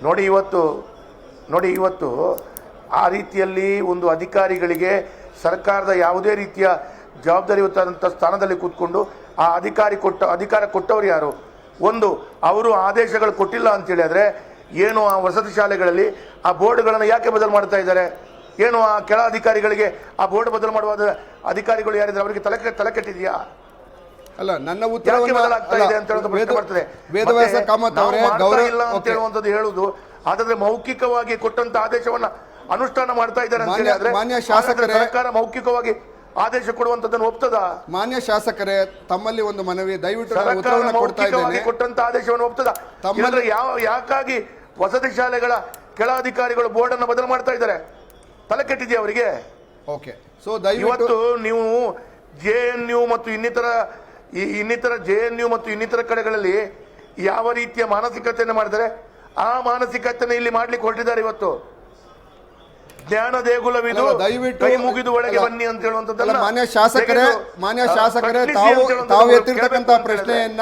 ನೋಡಿ ಇವತ್ತು ಆ ರೀತಿಯಲ್ಲಿ ಒಂದು ಅಧಿಕಾರಿಗಳಿಗೆ ಸರ್ಕಾರದ ಯಾವುದೇ ರೀತಿಯ ಜವಾಬ್ದಾರಿಯುತವಾದಂಥ ಸ್ಥಾನದಲ್ಲಿ ಕೂತ್ಕೊಂಡು ಆ ಅಧಿಕಾರ ಕೊಟ್ಟವರು ಯಾರು? ಒಂದು ಅವರು ಆದೇಶಗಳು ಕೊಟ್ಟಿಲ್ಲ ಅಂತೇಳಿ ಆದರೆ ಏನು ಆ ವಸತಿ ಶಾಲೆಗಳಲ್ಲಿ ಆ ಬೋರ್ಡ್ಗಳನ್ನು ಯಾಕೆ ಬದಲು ಮಾಡ್ತಾ ಇದ್ದಾರೆ? ಏನು ಆ ಕೆಳ ಅಧಿಕಾರಿಗಳಿಗೆ ಆ ಬೋರ್ಡ್ ಬದಲು ಮಾಡುವ ಅಧಿಕಾರಿಗಳು ಯಾರಿದ್ದಾರೆ ಅವರಿಗೆ ತಲೆ ಕೆಟ್ಟಿದೆಯಾ? ಅಲ್ಲ, ನನ್ನ ಉತ್ತರವನ್ನು ಹೇಳುವುದು ಆದ್ರೆ ಮೌಖಿಕವಾಗಿ ಕೊಟ್ಟಂತ ಆದೇಶವನ್ನ ಅನುಷ್ಠಾನ ಮಾಡ್ತಾ ಇದ್ದಾರೆ ಅಂತ ಹೇಳಿದ್ರೆ ಮಾನ್ಯ ಶಾಸಕರೇ, ಸರ್ಕಾರ ಮೌಖಿಕವಾಗಿ ಆದೇಶ ಕೊಡುವಂತದನ್ನು ಒಪ್ತದ? ಮಾನ್ಯ ಶಾಸಕರೇ, ತಮ್ಮಲ್ಲಿ ಒಂದು ಮನವಿ, ದಯವಿಟ್ಟು ಉತ್ತರವನ್ನು ಕೊಡ್ತಾ ಇದ್ದೇನೆ. ಕೊಟ್ಟಂತ ಆದೇಶವನ್ನು ಒಪ್ತದ? ಯಾಕಾಗಿ ವಸತಿ ಶಾಲೆಗಳ ಕೆಳ ಅಧಿಕಾರಿಗಳು ಬೋರ್ಡ್ ಅನ್ನು ಬದಲು ಮಾಡ್ತಾ ಇದ್ದಾರೆ? ತಲೆ ಕೆಟ್ಟಿದೆಯಾ ಅವರಿಗೆ? ಓಕೆ, ಸೊ ದಯವಿಟ್ಟು ನೀವು JNU ಮತ್ತು ಇನ್ನಿತರ ಕಡೆಗಳಲ್ಲಿ ಯಾವ ರೀತಿಯ ಮಾನಸಿಕತೆಯನ್ನು ಮಾಡಿದರೆ ಆ ಮಾನಸಿಕತೆಯನ್ನು ಇಲ್ಲಿ ಮಾಡ್ಲಿಕ್ಕೆ ಹೊರಟಿದ್ದಾರೆ. ಇವತ್ತು ಜ್ಞಾನ ದೇಗುಲವಿದು, ಕೈ ಮುಗಿದು ಒಳಗೆ ಬನ್ನಿ ಅಂತ ಹೇಳುವಂತದ್ದಲ್ಲ. ಮಾನ್ಯ ಶಾಸಕರೇ, ತಾವು ಎತ್ತಿರ್ತಕ್ಕಂಥ ಪ್ರಶ್ನೆಯನ್ನ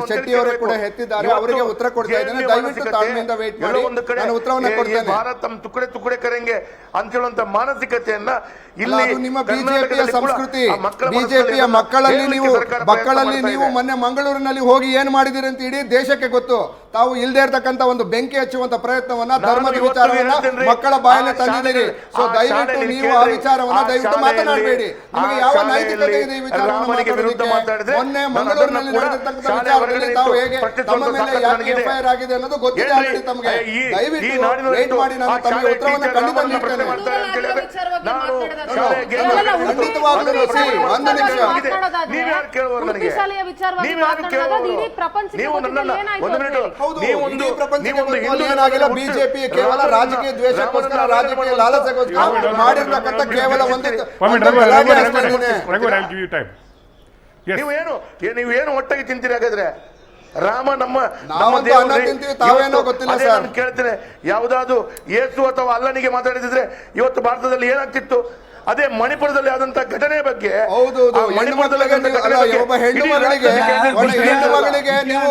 ಶೆಟ್ಟಿ ಅವರು ಕೂಡ ಎತ್ತಿದ್ದಾರೆ, ಅವರಿಗೆ ಉತ್ತರ ಕೊಡ್ತಾ ಇದ್ದೇನೆ. ದಯವಿಟ್ಟು ತಾಳ್ಮೆಯಿಂದ ವೇಟ್ ಮಾಡಿ, ನಾನು ಉತ್ತರವನ್ನು ಕೊಡ್ತೇನೆ. ಭಾರತ ತುಕಡೆ ಕರೆಂಗೆ ಅಂತ ಹೇಳುವಂತ ಮಾನಸಿಕತೆಯನ್ನ ಇಲ್ಲಿ ನಿಮ್ಮ ಬಿಜೆಪಿಯ ಸಂಸ್ಕೃತಿ, ಬಿಜೆಪಿಯ ಮಕ್ಕಳಲ್ಲಿ ನೀವು ಮೊನ್ನೆ ಮಂಗಳೂರಿನಲ್ಲಿ ಹೋಗಿ ಏನ್ ಮಾಡಿದಿರಿ ಅಂತ ಇಡೀ ದೇಶಕ್ಕೆ ಗೊತ್ತು. ತಾವು ಇಲ್ಲದೆ ಇರತಕ್ಕಂತ ಒಂದು ಬೆಂಕಿ ಹಚ್ಚುವಂತ ಪ್ರಯತ್ನವನ್ನ, ಧರ್ಮದ ವಿಚಾರವನ್ನ ಮಕ್ಕಳ ಬಾಯಲ್ಲಿ ತಂದಿದ್ದೀರಿ. ಸೊ ದಯವಿಟ್ಟು ನೀವು ಆ ವಿಚಾರವನ್ನ ದಯವಿಟ್ಟು ಮಾತನಾಡಬೇಡಿ. ನಿಮಗೆ ಯಾವ ನೈತಿಕತೆ ಇದೆ ಈ ವಿಚಾರವನ್ನು ಮಾತಾಡೋದಕ್ಕೆ? ಮೊನ್ನೆ ಮಂಗಳೂರಿನಲ್ಲಿ ನಡೆದಿರ್ತಕ್ಕಂಥ ವಿಚಾರದಲ್ಲಿ ತಾವು ಹೇಗೆ ತಮ್ಮ ಮೇಲೆ ಯಾಕೆ ಎಫ್ಐಆರ್ ಆಗಿದೆ ಅನ್ನೋದು ಗೊತ್ತಿದೆ ಆಲ್ರೆಡಿ ತಮಗೆ. ದಯವಿಟ್ಟು ವೇಟ್ ಮಾಡಿ, ನಾನು ತಮಗೆ ಉತ್ತರವನ್ನು ಖಂಡಿತ ನೀಡ್ತೇನೆ. ಖಂಡಿತವಾಗ್ಲೂ ಒಂದು ನಿಮಿಷ, ಏನಾಗಿಲ್ಲ. ಬಿಜೆಪಿ ಕೇವಲ ರಾಜಕೀಯ ದ್ವೇಷಕ್ಕೋಸ್ಕರ, ರಾಜಕೀಯ ಲಾಲಸೆಗೋಸ್ಕರ ಮಾಡಿರ್ತಕ್ಕಂಥ ಕೇವಲ ಒಂದು ನೀವೇನು ಒಟ್ಟಾಗಿ ತಿಂತೀರಿ? ಹಾಗಾದ್ರೆ ರಾಮ ನಮ್ಮ ತಾವೇನೋ ಗೊತ್ತಿಲ್ಲ ಸರ್. ಕೇಳ್ತೇನೆ, ಯಾವುದಾದ್ರು ಯೇಸು ಅಥವಾ ಅಲ್ಲನಿಗೆ ಮಾತಾಡಿದ್ರೆ ಇವತ್ತು ಭಾರತದಲ್ಲಿ ಏನಾಗ್ತಿತ್ತು? ಅದೇ ಮಣಿಪುರದಲ್ಲಿ ಆದಂತ ಘಟನೆ ಬಗ್ಗೆ, ಒಬ್ಬ ಹೆಣ್ಣು ಮಗಳಿಗೆ ನೀವು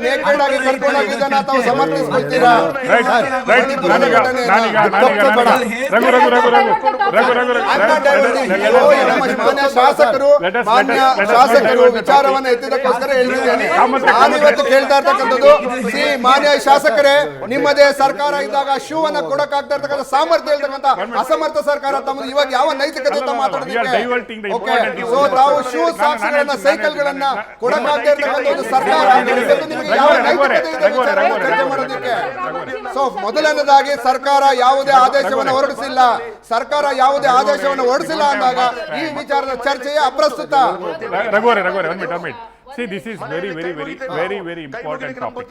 ನೇಕೆಡ್ ಆಗಿ ಕರ್ಕೊಂಡೋಗಿದ್ದನ್ನ ತಾವು ಸಮರ್ಥಿಸ್ಕೊಳ್ತೀರಾ? ಶಾಸಕರು ವಿಚಾರವನ್ನ ಎತ್ತಿದಕ್ಕೋಸ್ಕರ ಹೇಳ್ತಿದ್ದೇನೆ. ನಾನಿವತ್ತು ಕೇಳ್ತಾ ಇರ್ತಕ್ಕಂಥದ್ದು, ಮಾನ್ಯ ಶಾಸಕರೇ, ನಿಮ್ಮದೇ ಸರ್ಕಾರ ಇದ್ದಾಗ ಶೂ ಅನ್ನ ಕೊಡಕ್ಕಾಗ್ತಾ ಇರ್ತಕ್ಕಂಥ ಸಾಮರ್ಥ್ಯ ಇರ್ತಕ್ಕಂಥ ಅಸಮರ್ಥ ಸರ್ಕಾರ ತಮ್ಮದು. ಇವಾಗ ಯಾವ ನೈತಿಕತೆ ಮಾತಾಡೋದಕ್ಕೆ? ಸೊ ತಾವು ಶೂ ಸಾಕ್ಸ್ಗಳನ್ನ, ಸೈಕಲ್ಗಳನ್ನ ಕೊಡಕ್ಕಾಗದೇ ಇರ್ತಕ್ಕಂಥ ಸರ್ಕಾರ, ನಿಮಗೆ ಯಾವ ನೈತಿಕತೆ ಇದೆ ಚರ್ಚೆ ಮಾಡೋದಕ್ಕೆ? ಸೊ ಮೊದಲನೇದಾಗಿ ಸರ್ಕಾರ ಯಾವುದೇ ಆದೇಶವನ್ನು ಹೊರಡಿಸಿಲ್ಲ. ಸರ್ಕಾರ ಯಾವುದೇ ಆದೇಶವನ್ನು ಹೊರಡಿಸಿಲ್ಲ ಅಂದಾಗ ಈ ವಿಚಾರದ ಚರ್ಚೆಯೇ ಅಪ್ರಸ್ತುತ. See, this is very important topic.